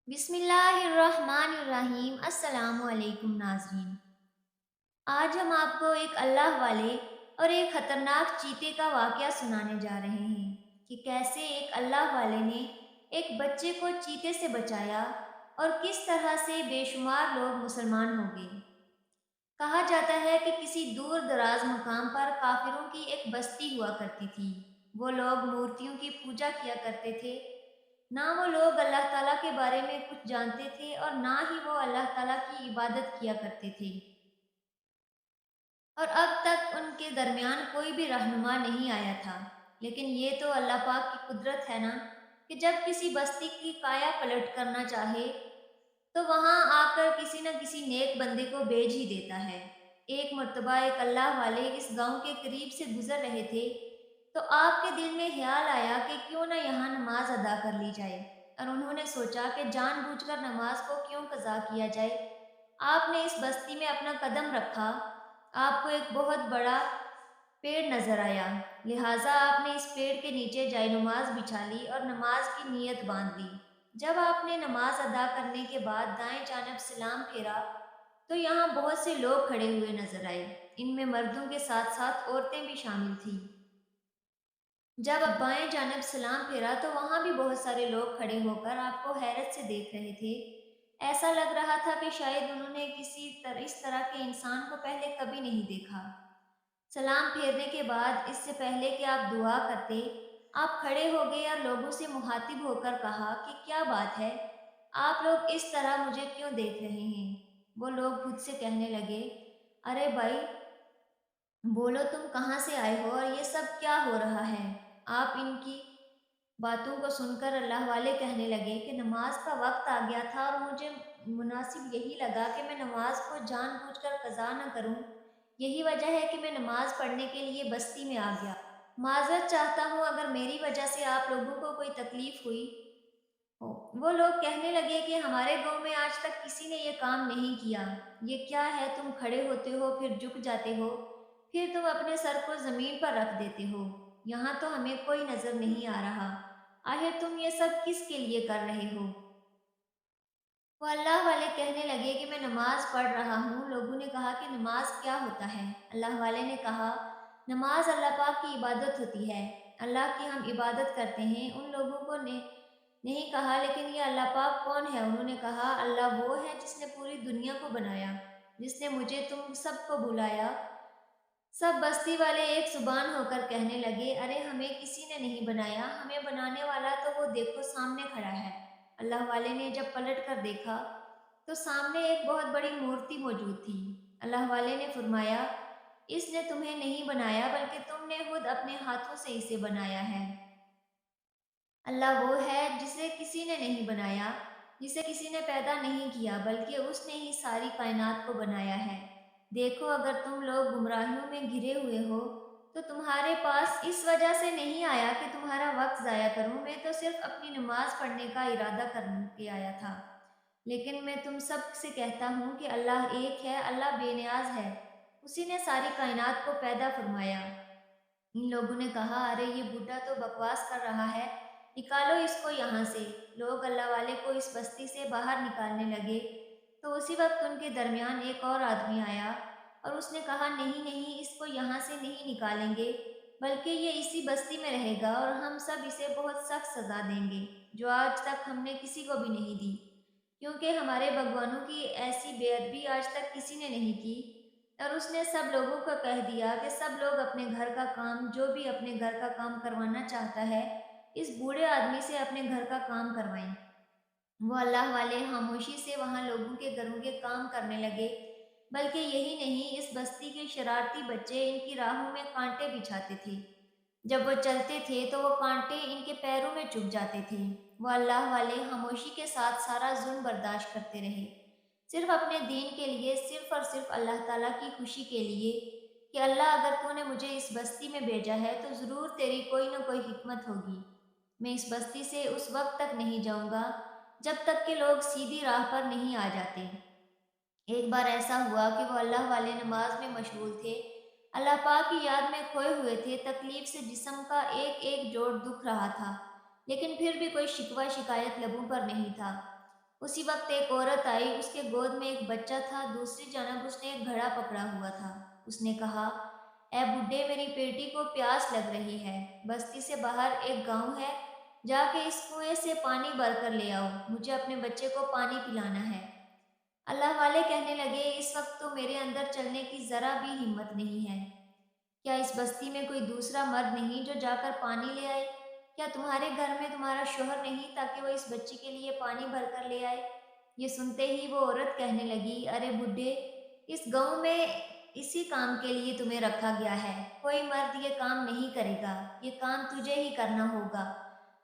بسم اللہ الرحمن الرحیم۔ السلام علیکم ناظرین۔ آج ہم آپ کو ایک اللہ والے اور ایک خطرناک چیتے کا واقعہ سنانے جا رہے ہیں کہ کیسے ایک اللہ والے نے ایک بچے کو چیتے سے بچایا اور کس طرح سے بے شمار لوگ مسلمان ہو گئے۔ کہا جاتا ہے کہ کسی دور دراز مقام پر کافروں کی ایک بستی ہوا کرتی تھی۔ وہ لوگ مورتیوں کی پوجا کیا کرتے تھے۔ نہ وہ لوگ اللہ تعالیٰ کے بارے میں کچھ جانتے تھے اور نہ ہی وہ اللہ تعالیٰ کی عبادت کیا کرتے تھے، اور اب تک ان کے درمیان کوئی بھی رہنما نہیں آیا تھا۔ لیکن یہ تو اللہ پاک کی قدرت ہے نا کہ جب کسی بستی کی کایا پلٹ کرنا چاہے تو وہاں آ کر کسی نہ کسی نیک بندے کو بھیج ہی دیتا ہے۔ ایک مرتبہ ایک اللہ والے اس گاؤں کے قریب سے گزر رہے تھے تو آپ کے دل میں خیال آیا کہ کیوں نہ یہاں نماز ادا کر لی جائے، اور انہوں نے سوچا کہ جان بوجھ کر نماز کو کیوں قضا کیا جائے۔ آپ نے اس بستی میں اپنا قدم رکھا، آپ کو ایک بہت بڑا پیڑ نظر آیا، لہٰذا آپ نے اس پیڑ کے نیچے جائے نماز بچھا لی اور نماز کی نیت باندھ لی۔ جب آپ نے نماز ادا کرنے کے بعد دائیں جانب سلام پھیرا تو یہاں بہت سے لوگ کھڑے ہوئے نظر آئے، ان میں مردوں کے ساتھ ساتھ عورتیں بھی شامل تھیں۔ جب آپ بائیں جانب سلام پھیرا تو وہاں بھی بہت سارے لوگ کھڑے ہو کر آپ کو حیرت سے دیکھ رہے تھے۔ ایسا لگ رہا تھا کہ شاید انہوں نے اس طرح کے انسان کو پہلے کبھی نہیں دیکھا۔ سلام پھیرنے کے بعد اس سے پہلے کہ آپ دعا کرتے، آپ کھڑے ہو گئے اور لوگوں سے مخاطب ہو کر کہا کہ کیا بات ہے، آپ لوگ اس طرح مجھے کیوں دیکھ رہے ہیں؟ وہ لوگ خود سے کہنے لگے، ارے بھائی، بولو تم کہاں سے آئے ہو اور یہ سب کیا ہو رہا ہے؟ آپ ان کی باتوں کو سن کر اللہ والے کہنے لگے کہ نماز کا وقت آ گیا تھا اور مجھے مناسب یہی لگا کہ میں نماز کو جان بوجھ کر قضا نہ کروں، یہی وجہ ہے کہ میں نماز پڑھنے کے لیے بستی میں آ گیا۔ معذرت چاہتا ہوں اگر میری وجہ سے آپ لوگوں کو کوئی تکلیف ہوئی ہو۔ وہ لوگ کہنے لگے کہ ہمارے گاؤں میں آج تک کسی نے یہ کام نہیں کیا، یہ کیا ہے، تم کھڑے ہوتے ہو پھر جھک جاتے ہو، پھر تم اپنے سر کو زمین پر رکھ دیتے ہو، یہاں تو ہمیں کوئی نظر نہیں آ رہا، آخر تم یہ سب کس کے لیے کر رہے ہو؟ وہ اللہ والے کہنے لگے کہ میں نماز پڑھ رہا ہوں۔ لوگوں نے کہا کہ نماز کیا ہوتا ہے؟ اللہ والے نے کہا، نماز اللہ پاک کی عبادت ہوتی ہے، اللہ کی ہم عبادت کرتے ہیں۔ ان لوگوں کو نے نہیں کہا لیکن یہ اللہ پاک کون ہے؟ انہوں نے کہا، اللہ وہ ہے جس نے پوری دنیا کو بنایا، جس نے مجھے تم سب کو بلایا۔ سب بستی والے ایک زبان ہو کر کہنے لگے، ارے ہمیں کسی نے نہیں بنایا، ہمیں بنانے والا تو وہ دیکھو سامنے کھڑا ہے۔ اللہ والے نے جب پلٹ کر دیکھا تو سامنے ایک بہت بڑی مورتی موجود تھی۔ اللہ والے نے فرمایا، اس نے تمہیں نہیں بنایا بلکہ تم نے خود اپنے ہاتھوں سے اسے بنایا ہے۔ اللہ وہ ہے جسے کسی نے نہیں بنایا، جسے کسی نے پیدا نہیں کیا بلکہ اس نے ہی ساری کائنات کو بنایا ہے۔ دیکھو اگر تم لوگ گمراہیوں میں گھرے ہوئے ہو تو تمہارے پاس اس وجہ سے نہیں آیا کہ تمہارا وقت ضائع کروں، میں تو صرف اپنی نماز پڑھنے کا ارادہ کر کے آیا تھا۔ لیکن میں تم سب سے کہتا ہوں کہ اللہ ایک ہے، اللہ بے نیاز ہے، اسی نے ساری کائنات کو پیدا فرمایا۔ ان لوگوں نے کہا، ارے یہ بوڑھا تو بکواس کر رہا ہے، نکالو اس کو یہاں سے۔ لوگ اللہ والے کو اس بستی سے باہر نکالنے لگے تو اسی وقت ان کے درمیان ایک اور آدمی آیا اور اس نے کہا، نہیں نہیں، اس کو یہاں سے نہیں نکالیں گے بلکہ یہ اسی بستی میں رہے گا اور ہم سب اسے بہت سخت سزا دیں گے جو آج تک ہم نے کسی کو بھی نہیں دی، کیونکہ ہمارے بھگوانوں کی ایسی بے ادبی آج تک کسی نے نہیں کی۔ اور اس نے سب لوگوں کو کہہ دیا کہ سب لوگ اپنے گھر کا کام، جو بھی اپنے گھر کا کام کروانا چاہتا ہے، اس بوڑھے آدمی سے اپنے گھر کا کام کروائیں۔ وہ اللہ والے خاموشی سے وہاں لوگوں کے گھروں کے کام کرنے لگے، بلکہ یہی نہیں، اس بستی کے شرارتی بچے ان کی راہوں میں کانٹے بچھاتے تھے۔ جب وہ چلتے تھے تو وہ کانٹے ان کے پیروں میں چبھ جاتے تھے۔ وہ اللہ والے خاموشی کے ساتھ سارا ظلم برداشت کرتے رہے، صرف اپنے دین کے لیے، صرف اور صرف اللہ تعالیٰ کی خوشی کے لیے کہ اللہ اگر تو نے مجھے اس بستی میں بھیجا ہے تو ضرور تیری کوئی نہ کوئی حکمت ہوگی۔ میں اس بستی سے اس وقت تک نہیں جاؤں گا جب تک کہ لوگ سیدھی راہ پر نہیں آ جاتے۔ ایک بار ایسا ہوا کہ وہ اللہ والے نماز میں مشغول تھے، اللہ پاک کی یاد میں کھوئے ہوئے تھے، تکلیف سے جسم کا ایک ایک جوڑ دکھ رہا تھا، لیکن پھر بھی کوئی شکوہ شکایت لبوں پر نہیں تھا۔ اسی وقت ایک عورت آئی، اس کے گود میں ایک بچہ تھا، دوسری جانب اس نے ایک گھڑا پکڑا ہوا تھا۔ اس نے کہا، اے بڈھے، میری بیٹی کو پیاس لگ رہی ہے، بستی سے باہر ایک گاؤں ہے، جا کے اس کنویں سے پانی بھر کر لے آؤ، مجھے اپنے بچے کو پانی پلانا ہے۔ اللہ والے کہنے لگے، اس وقت تو میرے اندر چلنے کی ذرا بھی ہمت نہیں ہے۔ کیا اس بستی میں کوئی دوسرا مرد نہیں جو جا کر پانی لے آئے؟ کیا تمہارے گھر میں تمہارا شوہر نہیں تاکہ وہ اس بچی کے لیے پانی بھر کر لے آئے؟ یہ سنتے ہی وہ عورت کہنے لگی، ارے بڈھے، اس گاؤں میں اسی کام کے لیے تمہیں رکھا گیا ہے، کوئی مرد یہ کام نہیں کرے گا، یہ کام تجھے ہی کرنا ہوگا۔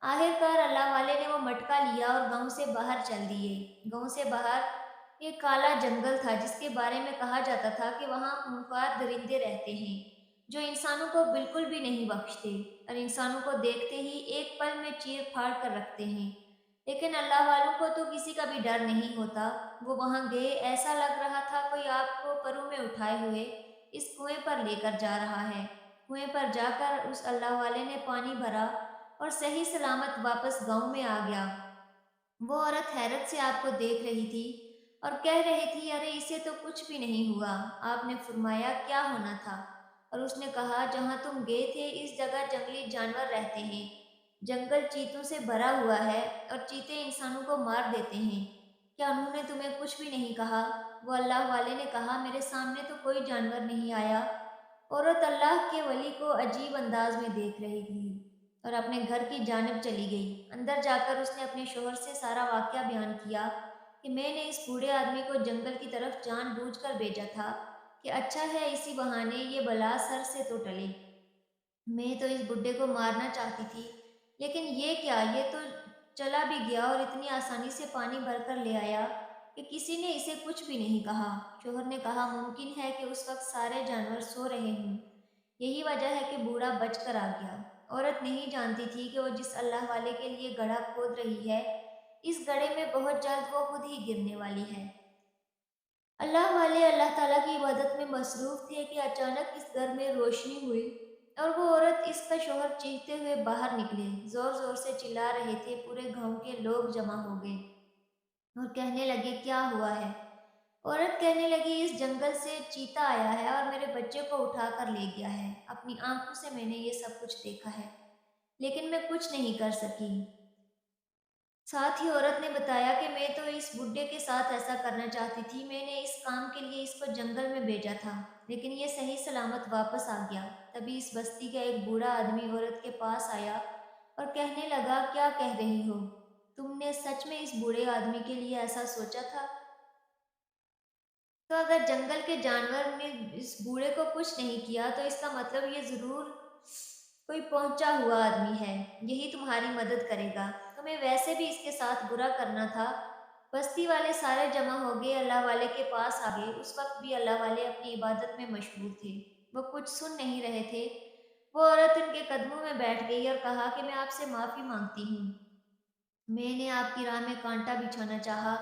آخر کار اللہ والے نے وہ مٹکا لیا اور گاؤں سے باہر چل دیے۔ گاؤں سے باہر ایک کالا جنگل تھا جس کے بارے میں کہا جاتا تھا کہ وہاں خونخوار درندے رہتے ہیں جو انسانوں کو بالکل بھی نہیں بخشتے اور انسانوں کو دیکھتے ہی ایک پل میں چیر پھاڑ کر رکھتے ہیں۔ لیکن اللہ والوں کو تو کسی کا بھی ڈر نہیں ہوتا۔ وہ وہاں گئے، ایسا لگ رہا تھا کوئی آپ کو پروں میں اٹھائے ہوئے اس کنویں پر لے کر جا رہا ہے۔ کنویں پر جا کر اس اللہ والے نے پانی بھرا اور صحیح سلامت واپس گاؤں میں آ گیا۔ وہ عورت حیرت سے آپ کو دیکھ رہی تھی اور کہہ رہی تھی، ارے اسے تو کچھ بھی نہیں ہوا۔ آپ نے فرمایا، کیا ہونا تھا؟ اور اس نے کہا، جہاں تم گئے تھے اس جگہ جنگلی جانور رہتے ہیں، جنگل چیتوں سے بھرا ہوا ہے اور چیتے انسانوں کو مار دیتے ہیں۔ کیا انہوں نے تمہیں کچھ بھی نہیں کہا؟ وہ اللہ والے نے کہا، میرے سامنے تو کوئی جانور نہیں آیا۔ عورت اللہ کے ولی کو عجیب انداز میں دیکھ رہی تھی اور اپنے گھر کی جانب چلی گئی۔ اندر جا کر اس نے اپنے شوہر سے سارا واقعہ بیان کیا کہ میں نے اس بوڑھے آدمی کو جنگل کی طرف جان بوجھ کر بھیجا تھا کہ اچھا ہے اسی بہانے یہ بلا سر سے تو ٹلے۔ میں تو اس بڈھے کو مارنا چاہتی تھی، لیکن یہ کیا، یہ تو چلا بھی گیا اور اتنی آسانی سے پانی بھر کر لے آیا کہ کسی نے اسے کچھ بھی نہیں کہا۔ شوہر نے کہا، ممکن ہے کہ اس وقت سارے جانور سو رہے ہوں، یہی وجہ ہے کہ بوڑھا بچ کر آ گیا۔ عورت نہیں جانتی تھی کہ وہ جس اللہ والے کے لیے گڑھا کھود رہی ہے، اس گڑھے میں بہت جلد وہ خود ہی گرنے والی ہے۔ اللہ والے اللہ تعالیٰ کی عبادت میں مصروف تھے کہ اچانک اس گھر میں روشنی ہوئی اور وہ عورت اس کا شوہر چیختے ہوئے باہر نکلے، زور زور سے چلا رہے تھے۔ پورے گاؤں کے لوگ جمع ہو گئے اور کہنے لگے، کیا ہوا ہے؟ عورت کہنے لگی، اس جنگل سے چیتا آیا ہے اور میرے بچے کو اٹھا کر لے گیا ہے، اپنی آنکھوں سے میں نے یہ سب کچھ دیکھا ہے، لیکن میں کچھ نہیں کر سکی۔ ساتھ ہی عورت نے بتایا کہ میں تو اس بڈھے کے ساتھ ایسا کرنا چاہتی تھی، میں نے اس کام کے لیے اس کو جنگل میں بھیجا تھا، لیکن یہ صحیح سلامت واپس آ گیا۔ تبھی اس بستی کا ایک بوڑھا آدمی عورت کے پاس آیا اور کہنے لگا، کیا کہہ رہی ہو؟ تم نے سچ میں اس بوڑھے آدمی کے لیے ایسا سوچا تھا؟ تو اگر جنگل کے جانور نے اس بوڑھے کو کچھ نہیں کیا تو اس کا مطلب یہ ضرور کوئی پہنچا ہوا آدمی ہے، یہی تمہاری مدد کرے گا۔ تمہیں ویسے بھی اس کے ساتھ برا کرنا تھا۔ بستی والے سارے جمع ہو گئے، اللہ والے کے پاس آ گئے۔ اس وقت بھی اللہ والے اپنی عبادت میں مشغول تھے، وہ کچھ سن نہیں رہے تھے۔ وہ عورت ان کے قدموں میں بیٹھ گئی اور کہا کہ میں آپ سے معافی مانگتی ہوں، میں نے آپ کی راہ میں کانٹا بچھانا چاہا،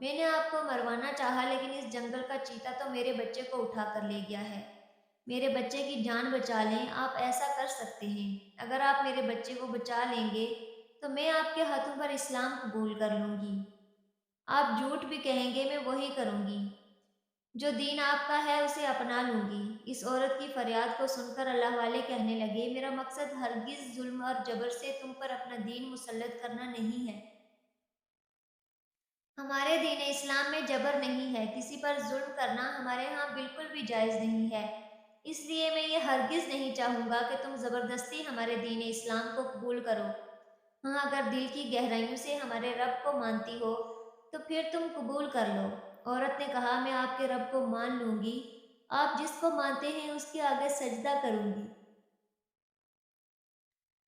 میں نے آپ کو مروانا چاہا، لیکن اس جنگل کا چیتا تو میرے بچے کو اٹھا کر لے گیا ہے۔ میرے بچے کی جان بچا لیں، آپ ایسا کر سکتے ہیں۔ اگر آپ میرے بچے کو بچا لیں گے تو میں آپ کے ہاتھوں پر اسلام قبول کر لوں گی۔ آپ جھوٹ بھی کہیں گے، میں وہی کروں گی، جو دین آپ کا ہے اسے اپنا لوں گی۔ اس عورت کی فریاد کو سن کر اللہ والے کہنے لگے، میرا مقصد ہرگز ظلم اور جبر سے تم پر اپنا دین مسلط کرنا نہیں ہے۔ ہمارے دین اسلام میں جبر نہیں ہے، کسی پر ظلم کرنا ہمارے ہاں بالکل بھی جائز نہیں ہے۔ اس لیے میں یہ ہرگز نہیں چاہوں گا کہ تم زبردستی ہمارے دین اسلام کو قبول کرو۔ ہاں، اگر دل کی گہرائیوں سے ہمارے رب کو مانتی ہو تو پھر تم قبول کر لو۔ عورت نے کہا، میں آپ کے رب کو مان لوں گی، آپ جس کو مانتے ہیں اس کے آگے سجدہ کروں گی،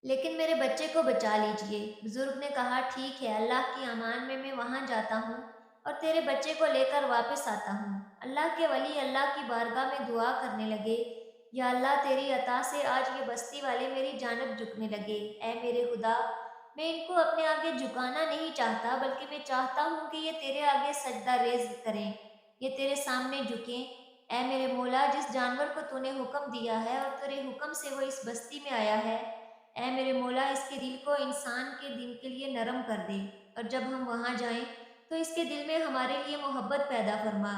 لیکن میرے بچے کو بچا لیجئے۔ بزرگ نے کہا، ٹھیک ہے، اللہ کی امان میں وہاں جاتا ہوں اور تیرے بچے کو لے کر واپس آتا ہوں۔ اللہ کے ولی اللہ کی بارگاہ میں دعا کرنے لگے، یا اللہ، تیری عطا سے آج یہ بستی والے میری جانب جھکنے لگے۔ اے میرے خدا، میں ان کو اپنے آگے جھکانا نہیں چاہتا، بلکہ میں چاہتا ہوں کہ یہ تیرے آگے سجدہ ریز کریں، یہ تیرے سامنے جھکیں۔ اے میرے مولا، جس جانور کو تو نے حکم دیا ہے اور تیرے حکم سے وہ اس بستی میں آیا ہے، اے میرے مولا، اس کے دل کو انسان کے دن کے لیے نرم کر دے، اور جب ہم وہاں جائیں تو اس کے دل میں ہمارے لیے محبت پیدا فرما۔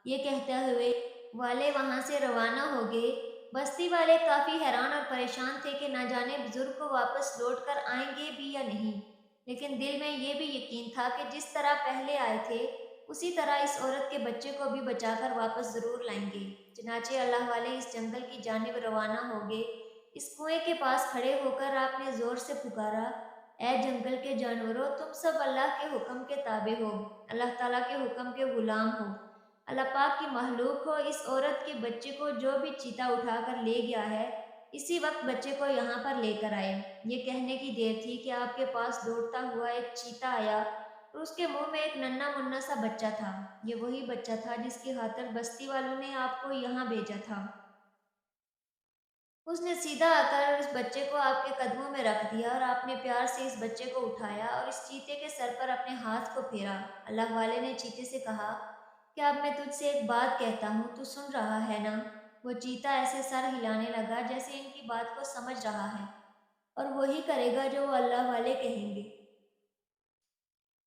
یہ کہتے ہوئے والے وہاں سے روانہ ہو گئے۔ بستی والے کافی حیران اور پریشان تھے کہ نہ جانے بزرگ کو واپس لوٹ کر آئیں گے بھی یا نہیں، لیکن دل میں یہ بھی یقین تھا کہ جس طرح پہلے آئے تھے اسی طرح اس عورت کے بچے کو بھی بچا کر واپس ضرور لائیں گے۔ چنانچہ اللہ والے اس جنگل کی جانب روانہ ہو گئے۔ اس کنویں کے پاس کھڑے ہو کر آپ نے زور سے پکارا، اے جنگل کے جانوروں، تم سب اللہ کے حکم کے تابع ہو، اللہ تعالیٰ کے حکم کے غلام ہو، اللہ پاک کی مخلوق ہو۔ اس عورت کے بچے کو جو بھی چیتا اٹھا کر لے گیا ہے، اسی وقت بچے کو یہاں پر لے کر آئے۔ یہ کہنے کی دیر تھی کہ آپ کے پاس دوڑتا ہوا ایک چیتا آیا اور اس کے منہ میں ایک ننھا منا سا بچہ تھا۔ یہ وہی بچہ تھا جس کی خاطر بستی والوں نے آپ کو یہاں بھیجا تھا۔ اس نے سیدھا آ کر اس بچے کو آپ کے قدموں میں رکھ دیا اور آپ نے پیار سے اس بچے کو اٹھایا اور اس چیتے کے سر پر اپنے ہاتھ کو پھیرا۔ اللہ والے نے چیتے سے کہا کہ اب میں تجھ سے ایک بات کہتا ہوں، تو سن رہا ہے نا؟ وہ چیتا ایسے سر ہلانے لگا جیسے ان کی بات کو سمجھ رہا ہے اور وہی کرے گا جو وہ اللہ والے کہیں گے۔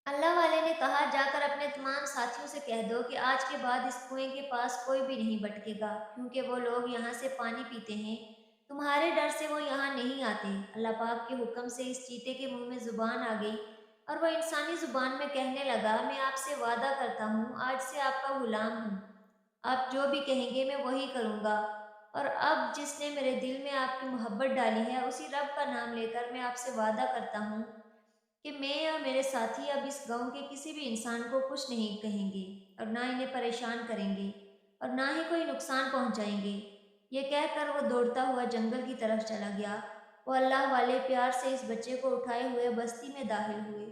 اللہ والے نے کہا، جا کر اپنے تمام ساتھیوں سے کہہ دو کہ آج کے بعد اس کنویں کے پاس کوئی بھی نہیں بھٹکے گا، کیونکہ وہ لوگ یہاں سے پانی پیتے ہیں، تمہارے ڈر سے وہ یہاں نہیں آتے۔ اللہ پاک کے حکم سے اس چیتے کے منہ میں زبان آ گئی اور وہ انسانی زبان میں کہنے لگا، میں آپ سے وعدہ کرتا ہوں، آج سے آپ کا غلام ہوں، آپ جو بھی کہیں گے میں وہی کروں گا۔ اور اب جس نے میرے دل میں آپ کی محبت ڈالی ہے، اسی رب کا نام لے کر میں آپ سے وعدہ کرتا ہوں کہ میں اور میرے ساتھی اب اس گاؤں کے کسی بھی انسان کو کچھ نہیں کہیں گے اور نہ انہیں پریشان کریں گے اور نہ ہی کوئی نقصان پہنچائیں گے۔ یہ کہہ کر وہ دوڑتا ہوا جنگل کی طرف چلا گیا۔ وہ اللہ والے پیار سے اس بچے کو اٹھائے ہوئے بستی میں داخل ہوئے۔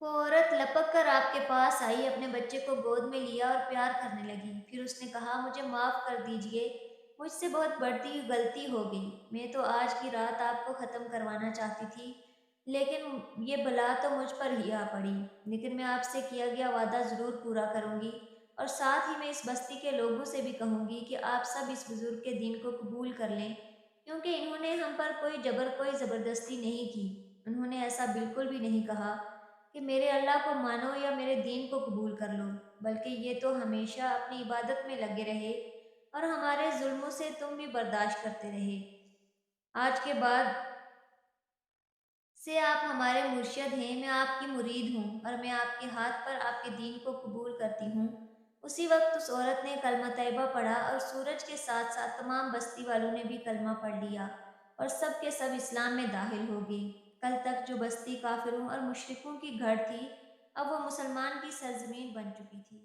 وہ عورت لپک کر آپ کے پاس آئی، اپنے بچے کو گود میں لیا اور پیار کرنے لگی۔ پھر اس نے کہا، مجھے معاف کر دیجئے، مجھ سے بہت بڑی غلطی ہو گئی۔ میں تو آج کی رات آپ کو ختم کروانا چاہتی تھی، لیکن یہ بلا تو مجھ پر ہی آ پڑی۔ لیکن میں آپ سے کیا گیا وعدہ ضرور پورا کروں گی، اور ساتھ ہی میں اس بستی کے لوگوں سے بھی کہوں گی کہ آپ سب اس بزرگ کے دین کو قبول کر لیں، کیونکہ انہوں نے ہم پر کوئی جبر، کوئی زبردستی نہیں کی۔ انہوں نے ایسا بالکل بھی نہیں کہا کہ میرے اللہ کو مانو یا میرے دین کو قبول کر لو، بلکہ یہ تو ہمیشہ اپنی عبادت میں لگے رہے اور ہمارے ظلموں سے تم بھی برداشت کرتے رہے۔ آج کے بعد سے آپ ہمارے مرشد ہیں، میں آپ کی مرید ہوں اور میں آپ کے ہاتھ پر آپ کے دین کو قبول کرتی ہوں۔ اسی وقت اس عورت نے کلمہ طیبہ پڑھا اور سورج کے ساتھ ساتھ تمام بستی والوں نے بھی کلمہ پڑھ لیا اور سب کے سب اسلام میں داخل ہو گئے۔ کل تک جو بستی کافروں اور مشرکوں کی گھر تھی، اب وہ مسلمان کی سرزمین بن چکی تھی۔